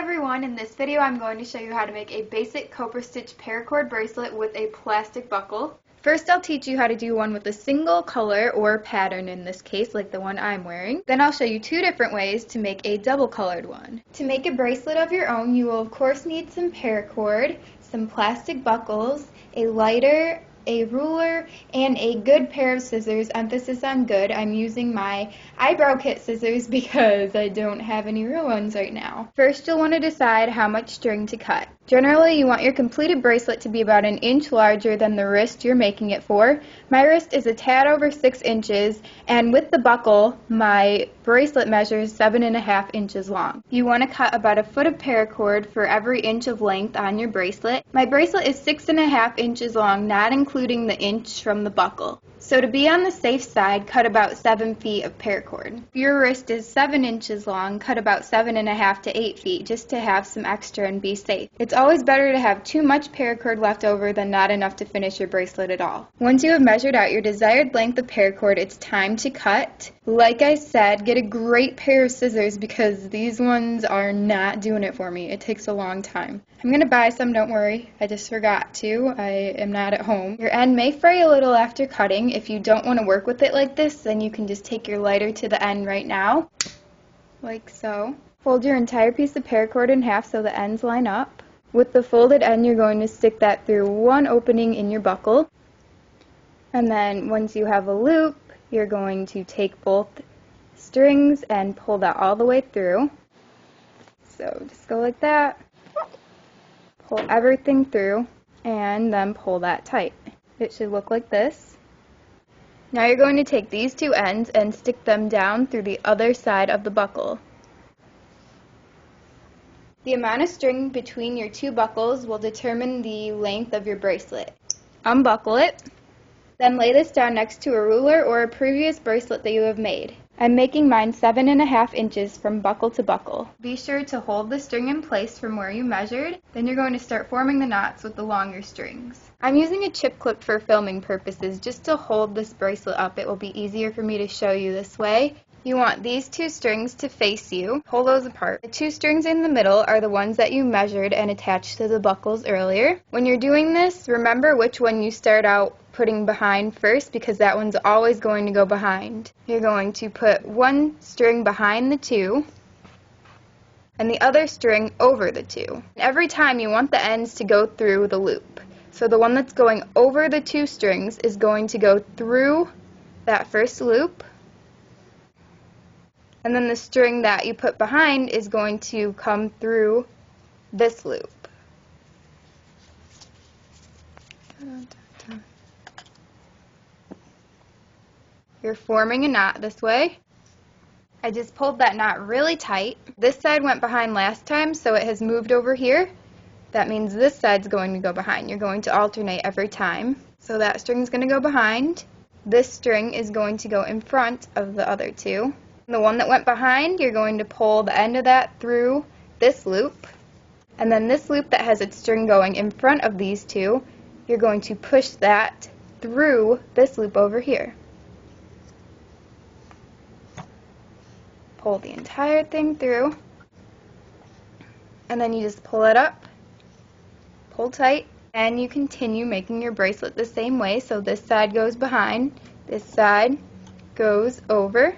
everyone, in this video I'm going to show you how to make a basic copper stitch paracord bracelet with a plastic buckle. First I'll teach you how to do one with a single color or pattern in this case, like the one I'm wearing. Then I'll show you two different ways to make a double colored one. To make a bracelet of your own, you will of course need some paracord, some plastic buckles, a lighter, a ruler, and a good pair of scissors. Emphasis on good. I'm using my eyebrow kit scissors because I don't have any real ones right now. First, you'll want to decide how much string to cut. Generally, you want your completed bracelet to be about an inch larger than the wrist you're making it for. My wrist is a tad over 6 inches, and with the buckle, my bracelet measures 7.5 inches long. You want to cut about a foot of paracord for every inch of length on your bracelet. My bracelet is 6.5 inches long, not including the inch from the buckle. So to be on the safe side, cut about 7 feet of paracord. If your wrist is 7 inches long, cut about 7.5 to 8 feet just to have some extra and be safe. It's always better to have too much paracord left over than not enough to finish your bracelet at all. Once you have measured out your desired length of paracord, it's time to cut. Like I said, get a great pair of scissors because these ones are not doing it for me. It takes a long time. I'm going to buy some, don't worry. I just forgot to. I am not at home. Your end may fray a little after cutting. If you don't want to work with it like this, then you can just take your lighter to the end right now, like so. Fold your entire piece of paracord in half so the ends line up. With the folded end, you're going to stick that through one opening in your buckle. And then once you have a loop, you're going to take both strings and pull that all the way through. So just go like that. Pull everything through, and then pull that tight. It should look like this. Now you're going to take these two ends and stick them down through the other side of the buckle. The amount of string between your two buckles will determine the length of your bracelet. Unbuckle it, then lay this down next to a ruler or a previous bracelet that you have made. I'm making mine 7.5 inches from buckle to buckle. Be sure to hold the string in place from where you measured, then you're going to start forming the knots with the longer strings. I'm using a chip clip for filming purposes just to hold this bracelet up. It will be easier for me to show you this way. You want these two strings to face you. Pull those apart. The two strings in the middle are the ones that you measured and attached to the buckles earlier. When you're doing this, remember which one you start out putting behind first because that one's always going to go behind. You're going to put one string behind the two and the other string over the two. Every time you want the ends to go through the loop. So the one that's going over the two strings is going to go through that first loop, and then the string that you put behind is going to come through this loop. You're forming a knot this way. I just pulled that knot really tight. This side went behind last time, so it has moved over here. That means this side's going to go behind. You're going to alternate every time. So that string's going to go behind. This string is going to go in front of the other two. The one that went behind, you're going to pull the end of that through this loop. And then this loop that has its string going in front of these two, you're going to push that through this loop over here. Pull the entire thing through, and then you just pull it up, pull tight, and you continue making your bracelet the same way. So this side goes behind, this side goes over,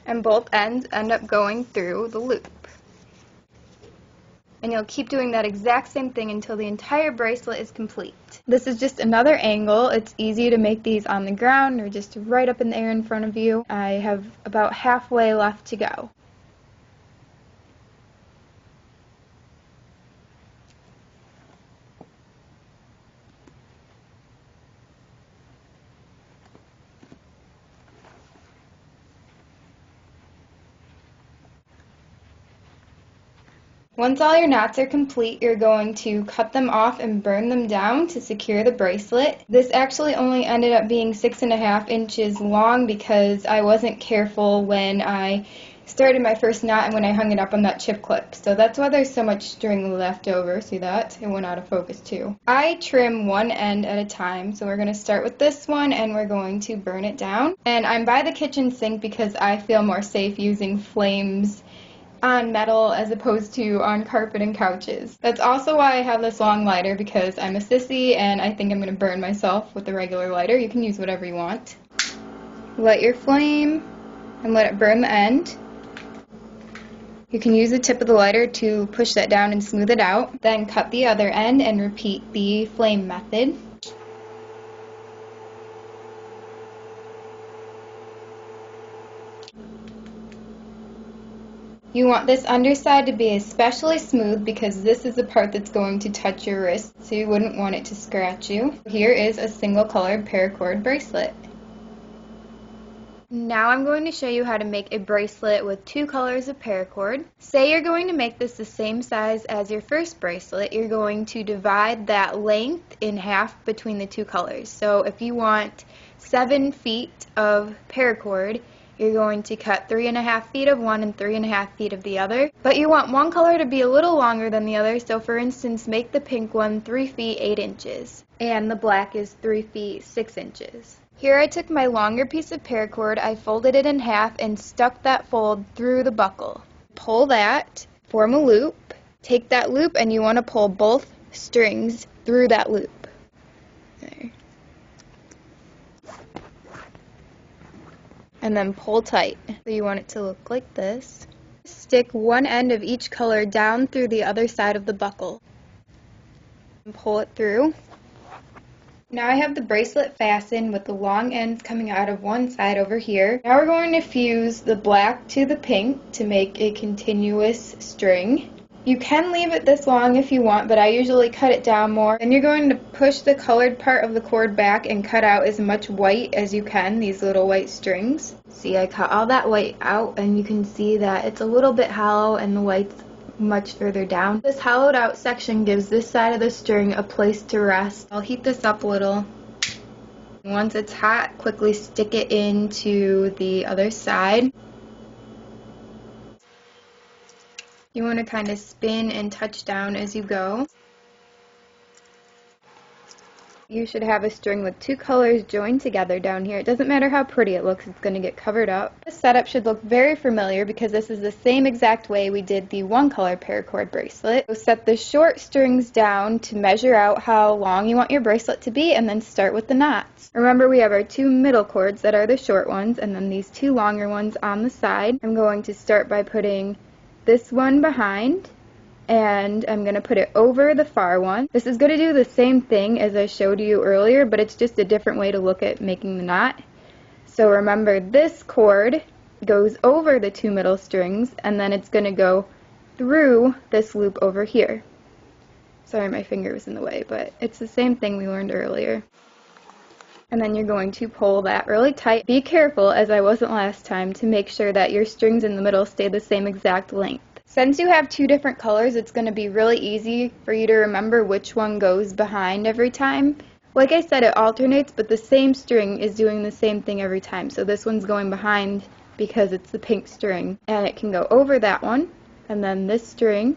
and both ends end up going through the loop. And you'll keep doing that exact same thing until the entire bracelet is complete. This is just another angle. It's easy to make these on the ground or just right up in the air in front of you. I have about halfway left to go. Once all your knots are complete, you're going to cut them off and burn them down to secure the bracelet. This actually only ended up being 6.5 inches long because I wasn't careful when I started my first knot and when I hung it up on that chip clip. So that's why there's so much string left over. See that? It went out of focus too. I trim one end at a time, so we're going to start with this one and we're going to burn it down. And I'm by the kitchen sink because I feel more safe using flames on metal as opposed to on carpet and couches. That's also why I have this long lighter, because I'm a sissy and I think I'm going to burn myself with the regular lighter. You can use whatever you want. Light your flame and let it burn the end. You can use the tip of the lighter to push that down and smooth it out. Then cut the other end and repeat the flame method. You want this underside to be especially smooth because this is the part that's going to touch your wrist, so you wouldn't want it to scratch you. Here is a single colored paracord bracelet. Now I'm going to show you how to make a bracelet with 2 colors of paracord. Say you're going to make this the same size as your first bracelet, you're going to divide that length in half between the 2 colors. So if you want 7 feet of paracord, you're going to cut 3.5 feet of one and 3.5 feet of the other. But you want one color to be a little longer than the other, so for instance, make the pink one 3 feet 8 inches, and the black is 3 feet 6 inches. Here I took my longer piece of paracord, I folded it in half and stuck that fold through the buckle. Pull that, form a loop, take that loop and you want to pull both strings through that loop. There. And then pull tight. So you want it to look like this. Stick one end of each color down through the other side of the buckle. And pull it through. Now I have the bracelet fastened with the long ends coming out of one side over here. Now we're going to fuse the black to the pink to make a continuous string. You can leave it this long if you want, but I usually cut it down more. Then you're going to push the colored part of the cord back and cut out as much white as you can, these little white strings. See, I cut all that white out and you can see that it's a little bit hollow and the white's much further down. This hollowed out section gives this side of the string a place to rest. I'll heat this up a little. Once it's hot, quickly stick it into the other side. You want to kind of spin and touch down as you go. You should have a string with 2 colors joined together down here. It doesn't matter how pretty it looks, it's going to get covered up. This setup should look very familiar because this is the same exact way we did the 1 color paracord bracelet. So set the short strings down to measure out how long you want your bracelet to be and then start with the knots. Remember, we have our 2 middle cords that are the short ones and then these 2 longer ones on the side. I'm going to start by putting this one behind, and I'm going to put it over the far one. This is going to do the same thing as I showed you earlier, but it's just a different way to look at making the knot. So remember, this cord goes over the 2 middle strings, and then it's going to go through this loop over here. Sorry, my finger was in the way, but it's the same thing we learned earlier. And then you're going to pull that really tight. Be careful, as I wasn't last time, to make sure that your strings in the middle stay the same exact length. Since you have 2 different colors, it's going to be really easy for you to remember which one goes behind every time. Like I said, it alternates, but the same string is doing the same thing every time. So this one's going behind because it's the pink string, and it can go over that one, and then this string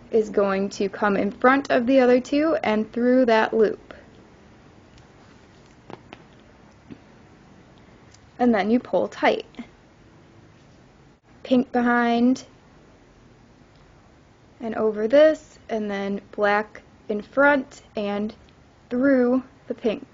is going to come in front of the other 2 and through that loop. And then you pull tight. Pink behind, and over this, and then black in front and through the pink.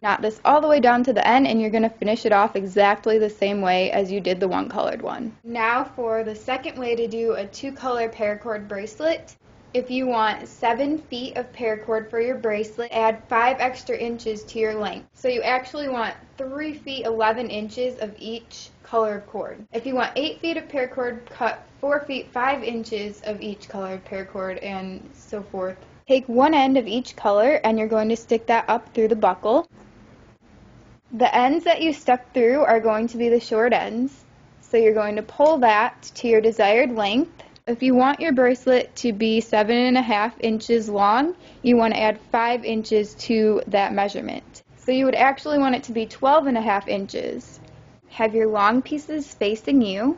Knot this all the way down to the end, and you're going to finish it off exactly the same way as you did the 1 colored one. Now for the second way to do a 2 color paracord bracelet. If you want 7 feet of paracord for your bracelet, add 5 extra inches to your length. So you actually want 3 feet 11 inches of each color of cord. If you want 8 feet of paracord, cut 4 feet 5 inches of each color of paracord, and so forth. Take one end of each color and you're going to stick that up through the buckle. The ends that you stuck through are going to be the short ends. So you're going to pull that to your desired length. If you want your bracelet to be 7.5 inches long, you want to add 5 inches to that measurement. So you would actually want it to be 12.5 inches. Have your long pieces facing you,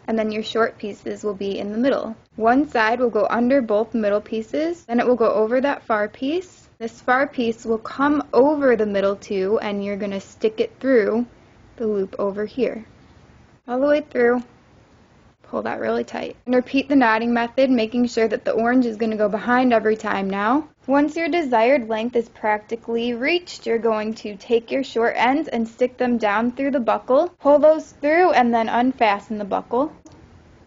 and then your short pieces will be in the middle. One side will go under both middle pieces, then it will go over that far piece. This far piece will come over the middle 2, and you're going to stick it through the loop over here. All the way through. Pull that really tight. And repeat the knotting method, making sure that the orange is going to go behind every time now. Once your desired length is practically reached, you're going to take your short ends and stick them down through the buckle. Pull those through and then unfasten the buckle.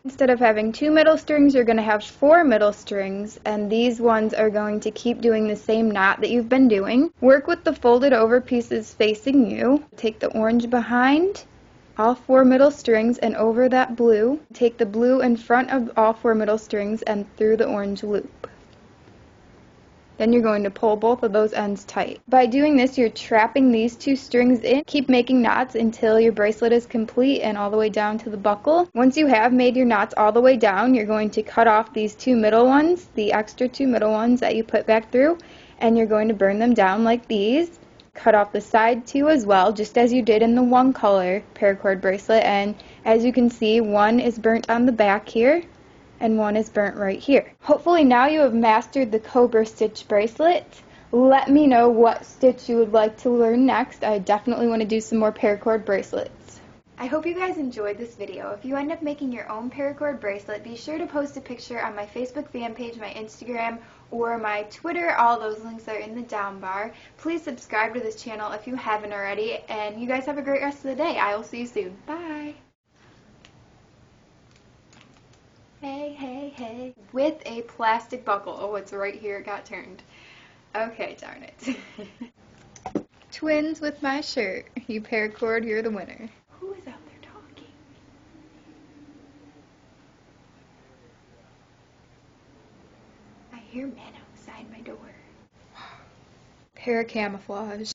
Instead of having 2 middle strings, you're going to have 4 middle strings, and these ones are going to keep doing the same knot that you've been doing. Work with the folded over pieces facing you. Take the orange behind all 4 middle strings and over that blue. Take the blue in front of all 4 middle strings and through the orange loop. Then you're going to pull both of those ends tight. By doing this, you're trapping these 2 strings in. Keep making knots until your bracelet is complete and all the way down to the buckle. Once you have made your knots all the way down, you're going to cut off these 2 middle ones, the extra 2 middle ones that you put back through, and you're going to burn them down like these. Cut off the side 2 as well, just as you did in the one color paracord bracelet, and as you can see, one is burnt on the back here and one is burnt right here. Hopefully now you have mastered the cobra stitch bracelet. Let me know what stitch you would like to learn next. I definitely want to do some more paracord bracelets. I hope you guys enjoyed this video. If you end up making your own paracord bracelet, be sure to post a picture on my Facebook fan page, my Instagram, or my Twitter. All those links are in the down bar. Please subscribe to this channel if you haven't already, and you guys have a great rest of the day. I will see you soon. Bye! Hey, hey, hey. With a plastic buckle. Oh, it's right here. It got turned. Okay, darn it. Twins with my shirt. You paracord, you're the winner. Who is out there talking? I hear men outside my door. Paracamouflage.